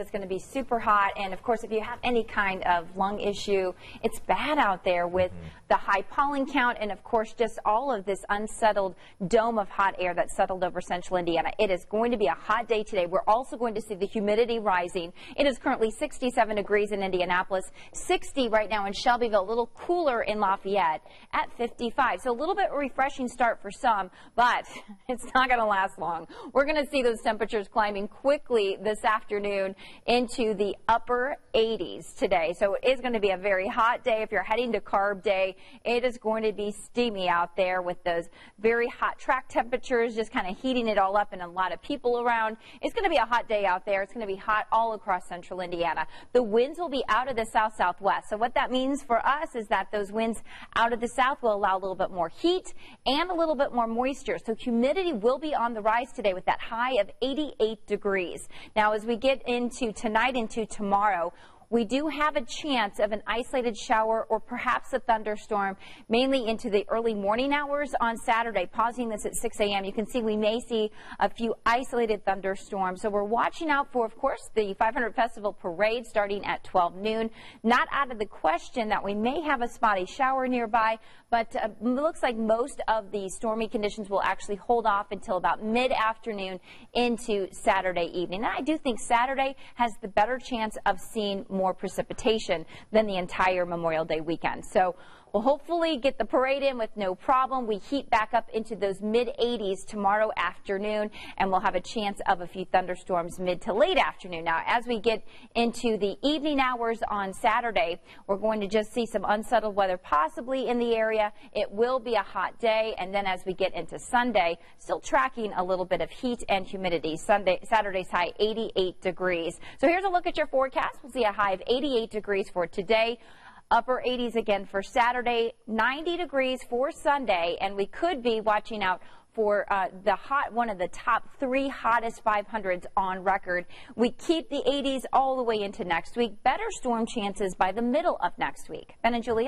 It's going to be super hot. And of course, if you have any kind of lung issue, it's bad out there with the high pollen count and of course just all of this unsettled dome of hot air that's settled over central Indiana. It is going to be a hot day today. We're also going to see the humidity rising. It is currently 67 degrees in Indianapolis, 60 right now in Shelbyville, a little cooler in Lafayette at 55. So a little bit refreshing start for some, but it's not going to last long. We're going to see those temperatures climbing quickly this afternoon into the upper 80s today. So it is going to be a very hot day. If you're heading to Carb Day, it is going to be steamy out there with those very hot track temperatures, just kind of heating it all up and a lot of people around. It's going to be a hot day out there. It's going to be hot all across central Indiana. The winds will be out of the south-southwest. So what that means for us is that those winds out of the south will allow a little bit more heat and a little bit more moisture. So humidity will be on the rise today with that high of 88 degrees. Now, as we get into tonight into tomorrow, we do have a chance of an isolated shower or perhaps a thunderstorm, mainly into the early morning hours on Saturday. Pausing this at 6 a.m., you can see we may see a few isolated thunderstorms. So we're watching out for, of course, the 500 Festival Parade starting at 12 noon. Not out of the question that we may have a spotty shower nearby, but it looks like most of the stormy conditions will actually hold off until about mid-afternoon into Saturday evening. And I do think Saturday has the better chance of seeing more precipitation than the entire Memorial Day weekend. So we'll hopefully get the parade in with no problem. We heat back up into those mid-80s tomorrow afternoon, and we'll have a chance of a few thunderstorms mid to late afternoon. Now, as we get into the evening hours on Saturday, we're going to just see some unsettled weather possibly in the area. It will be a hot day, and then as we get into Sunday, still tracking a little bit of heat and humidity. Saturday's high 88 degrees. So here's a look at your forecast. We'll see a high of 88 degrees for today. Upper 80s again for Saturday, 90 degrees for Sunday, and we could be watching out for one of the top 3 hottest 500s on record. We keep the 80s all the way into next week. Better storm chances by the middle of next week. Ben and Julia.